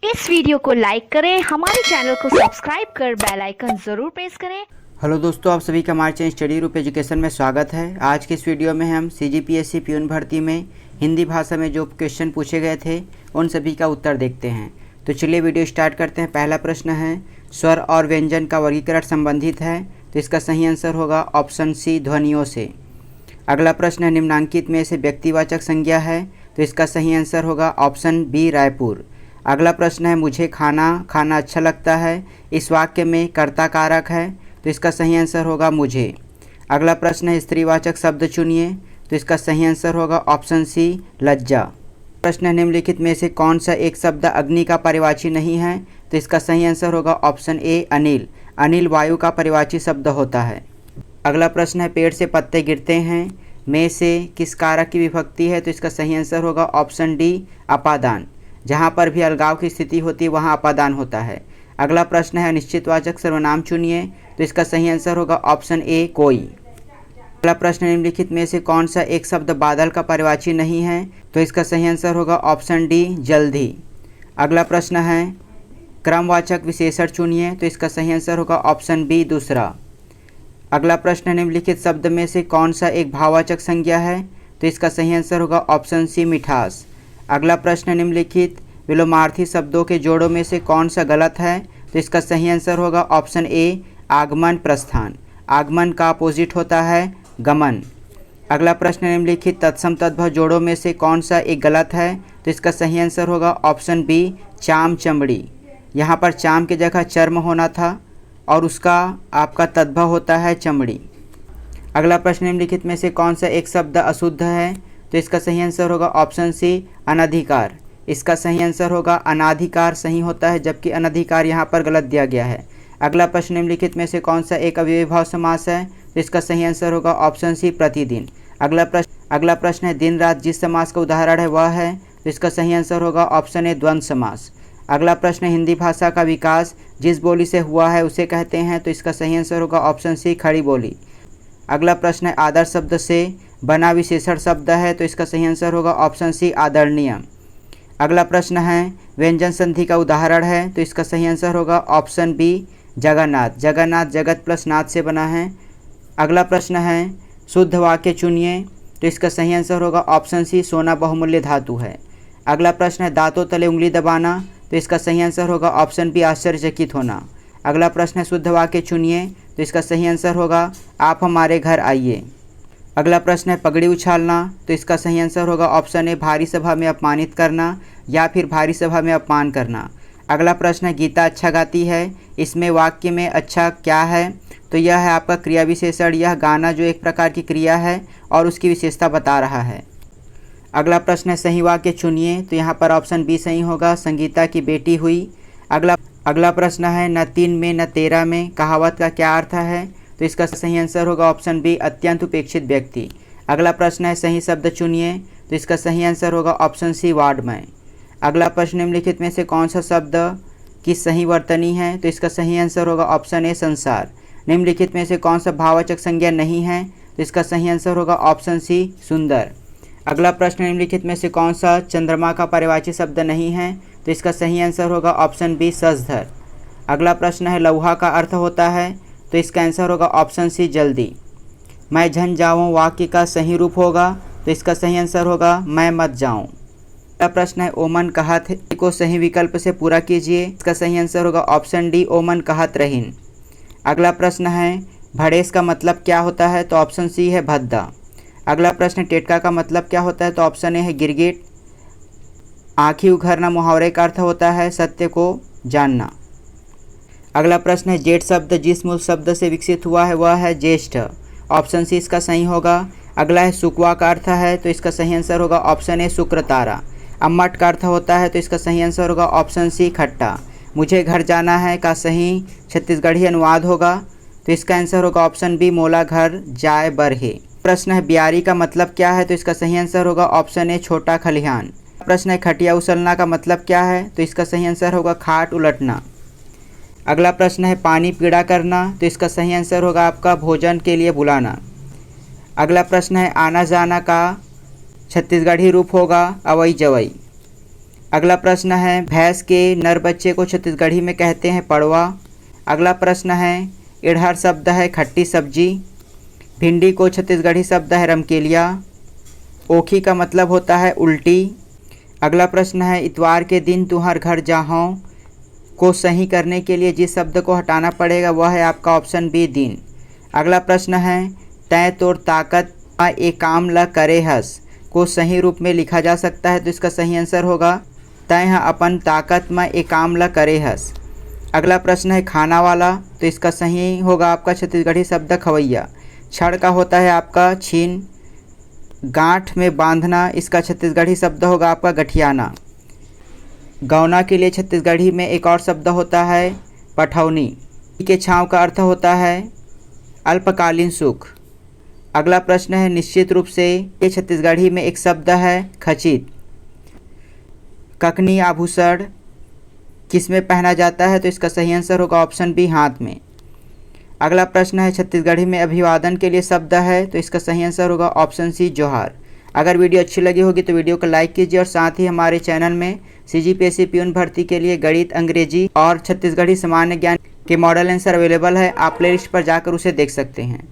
इस वीडियो को लाइक करें, हमारे चैनल को सब्सक्राइब कर बेल आइकन जरूर प्रेस करें। हेलो दोस्तों, आप सभी का हमारे चैनल स्टडी ग्रुप एजुकेशन में स्वागत है। आज के इस वीडियो में हम सीजीपीएससी प्यून भर्ती में हिंदी भाषा में जो क्वेश्चन पूछे गए थे उन सभी का उत्तर देखते हैं। तो चलिए वीडियो स्टार्ट करते हैं। पहला प्रश्न है, स्वर और व्यंजन का वर्गीकरण संबंधित है, तो इसका सही आंसर होगा ऑप्शन सी, ध्वनियों से। अगला प्रश्न है, निम्नांकित में से व्यक्तिवाचक संज्ञा है, तो इसका सही आंसर होगा ऑप्शन बी, रायपुर। अगला प्रश्न है, मुझे खाना खाना अच्छा लगता है, इस वाक्य में कर्ता कारक है, तो इसका सही आंसर होगा मुझे। अगला प्रश्न है, स्त्रीवाचक शब्द चुनिए, तो इसका सही आंसर होगा ऑप्शन सी, लज्जा। प्रश्न है, निम्नलिखित में से कौन सा एक शब्द अग्नि का परिवाची नहीं है, तो इसका सही आंसर होगा ऑप्शन ए, अनिल। अनिल वायु का परिवाची शब्द होता है। अगला प्रश्न है, पेड़ से पत्ते गिरते हैं, में से किस कारक की विभक्ति है, तो इसका सही आंसर होगा ऑप्शन डी, अपादान। जहाँ पर भी अलगाव की स्थिति होती है वहाँ अपादान होता है। अगला प्रश्न है, अनिश्चितवाचक सर्वनाम चुनिए, तो इसका सही आंसर होगा ऑप्शन ए, कोई। अगला प्रश्न, निम्नलिखित में से कौन सा एक शब्द बादल का परिवाची नहीं है, तो इसका सही आंसर होगा ऑप्शन डी, जल्दी। अगला प्रश्न है, क्रमवाचक विशेषण चुनिए, तो इसका सही आंसर होगा ऑप्शन बी, दूसरा। अगला प्रश्न, निम्नलिखित शब्द में से कौन सा एक भाववाचक संज्ञा है, तो इसका सही आंसर होगा ऑप्शन सी, मिठास। अगला प्रश्न, निम्नलिखित विलोमार्थी शब्दों के जोड़ों में से कौन सा गलत है, तो इसका सही आंसर होगा ऑप्शन ए, आगमन, प्रस्थान। आगमन का अपोजिट होता है गमन। अगला प्रश्न, निम्नलिखित तत्सम तद्भव जोड़ों में से कौन सा एक गलत है, तो इसका सही आंसर होगा ऑप्शन बी, चाम, चमड़ी। यहाँ पर चाम की जगह चर्म होना था और उसका आपका तद्भव होता है चमड़ी। अगला प्रश्न, निम्नलिखित में से कौन सा एक शब्द अशुद्ध है, तो इसका सही आंसर होगा ऑप्शन सी, अनधिकार। इसका सही आंसर होगा अनाधिकार सही होता है, जबकि अनधिकार यहाँ पर गलत दिया गया है। अगला प्रश्न, निम्नलिखित में से कौन सा एक अव्ययीभाव समास है, तो इसका सही आंसर होगा ऑप्शन सी, प्रतिदिन। अगला प्रश्न है, दिन रात जिस समास का उदाहरण है वह है, तो इसका सही आंसर होगा ऑप्शन ए, द्वंद्व समास। अगला प्रश्न, हिंदी भाषा का विकास जिस बोली से हुआ है उसे कहते हैं, तो इसका सही आंसर होगा ऑप्शन सी, खड़ी बोली। अगला प्रश्न है, आदर शब्द से बना विशेषण शब्द है, तो इसका सही आंसर होगा ऑप्शन सी, आदरणीय। अगला प्रश्न है, व्यंजन संधि का उदाहरण है, तो इसका सही आंसर होगा ऑप्शन बी, जगन्नाथ। जगन्नाथ जगत प्लस नाथ से बना है। अगला प्रश्न है, शुद्ध वाक्य चुनिए, तो इसका सही आंसर होगा ऑप्शन सी, सोना बहुमूल्य धातु है। अगला प्रश्न है, दांतों तले उंगली दबाना, तो इसका सही आंसर होगा ऑप्शन बी, आश्चर्यचकित होना। अगला प्रश्न है, शुद्ध वाक्य चुनिए, तो इसका सही आंसर होगा आप हमारे घर आइए। अगला प्रश्न है, पगड़ी उछालना, तो इसका सही आंसर होगा ऑप्शन ए, भारी सभा में अपमानित करना या फिर भारी सभा में अपमान करना। अगला प्रश्न है, गीता अच्छा गाती है, इसमें वाक्य में अच्छा क्या है, तो यह है आपका क्रिया विशेषण। यह गाना जो एक प्रकार की क्रिया है और उसकी विशेषता बता रहा है। अगला प्रश्न है, सही वाक्य चुनिए, तो यहाँ पर ऑप्शन बी सही होगा, संगीता की बेटी हुई। अगला प्रश्न है, न 3 में न 13 में कहावत का क्या अर्थ है, तो इसका सही आंसर होगा ऑप्शन बी, अत्यंत उपेक्षित व्यक्ति। अगला प्रश्न है, सही शब्द चुनिए, तो इसका सही आंसर होगा ऑप्शन सी, वार्डमय। अगला प्रश्न, निम्नलिखित में से कौन सा शब्द की सही वर्तनी है, तो इसका सही आंसर होगा ऑप्शन ए, संसार। निम्नलिखित में से कौन सा भाववाचक संज्ञा नहीं है, तो इसका सही आंसर होगा ऑप्शन सी, सुंदर। अगला प्रश्न, निम्नलिखित में से कौन सा चंद्रमा का परिवाची शब्द नहीं है, तो इसका सही आंसर होगा ऑप्शन बी, सजधर। अगला प्रश्न है, लौहा का अर्थ होता है, तो इसका आंसर होगा ऑप्शन सी, जल्दी। मैं झन जाऊँ वाक्य का सही रूप होगा, तो इसका सही आंसर होगा मैं मत जाऊँ। अगला प्रश्न है, ओमन कहत को सही विकल्प से पूरा कीजिए, इसका सही आंसर होगा ऑप्शन डी, ओमन कहत रहीन। अगला प्रश्न है, भड़ेस का मतलब क्या होता है, तो ऑप्शन सी है, भद्दा। अगला प्रश्न, टेटका का मतलब क्या होता है, तो ऑप्शन ए है, गिरगिट। आँखी उघरना मुहावरे का अर्थ होता है, सत्य को जानना। अगला प्रश्न है, जेठ शब्द जिस मूल शब्द से विकसित हुआ है वह है ज्येष्ठ। ऑप्शन सी इसका सही होगा। अगला है, सुकवा का अर्थ है, तो इसका सही आंसर होगा ऑप्शन ए, शुक्र तारा। अम्मट का अर्थ होता है, तो इसका सही आंसर होगा ऑप्शन सी, खट्टा। मुझे घर जाना है का सही छत्तीसगढ़ी अनुवाद होगा, तो इसका आंसर होगा ऑप्शन बी, मोला घर जाए बरहे। प्रश्न है, बियारी का मतलब क्या है, तो इसका सही आंसर होगा ऑप्शन ए, छोटा खलिहान। प्रश्न है, खटिया उछलना का मतलब क्या है, तो इसका सही आंसर होगा खाट उलटना। अगला प्रश्न है, पानी पीड़ा करना, तो इसका सही आंसर होगा आपका भोजन के लिए बुलाना। अगला प्रश्न है, आना जाना का छत्तीसगढ़ी रूप होगा अवई जवई। अगला प्रश्न है, भैंस के नर बच्चे को छत्तीसगढ़ी में कहते हैं पड़वा। अगला प्रश्न है, इड़हर शब्द है खट्टी सब्जी। भिंडी को छत्तीसगढ़ी शब्द है रमकेलिया। ओखी का मतलब होता है उल्टी। अगला प्रश्न है, इतवार के दिन तुम्हार घर जाहूँ को सही करने के लिए जिस शब्द को हटाना पड़ेगा वह है आपका ऑप्शन बी दिन। अगला प्रश्न है, तय तोर ताकत ए काम ल करे हस को सही रूप में लिखा जा सकता है, तो इसका सही आंसर होगा तय अपन ताकत में ए काम ल करे हस। अगला प्रश्न है, खाना वाला, तो इसका सही होगा आपका छत्तीसगढ़ी शब्द खवैया। छड़ का होता है आपका छीन। गांठ में बांधना, इसका छत्तीसगढ़ी शब्द होगा आपका गठियाना। गौना के लिए छत्तीसगढ़ी में एक और शब्द होता है पठौनी। के छाँव का अर्थ होता है अल्पकालीन सुख। अगला प्रश्न है, निश्चित रूप से, ये छत्तीसगढ़ी में एक शब्द है खचित। ककनी आभूषण किस में पहना जाता है, तो इसका सही आंसर होगा ऑप्शन बी हाथ में। अगला प्रश्न है, छत्तीसगढ़ी में अभिवादन के लिए शब्द है, तो इसका सही आंसर होगा ऑप्शन सी जोहार। अगर वीडियो अच्छी लगी होगी तो वीडियो को लाइक कीजिए और साथ ही हमारे चैनल में CGPSC प्यून भर्ती के लिए गणित, अंग्रेजी और छत्तीसगढ़ी सामान्य ज्ञान के मॉडल आंसर अवेलेबल है। आप प्लेलिस्ट पर जाकर उसे देख सकते हैं।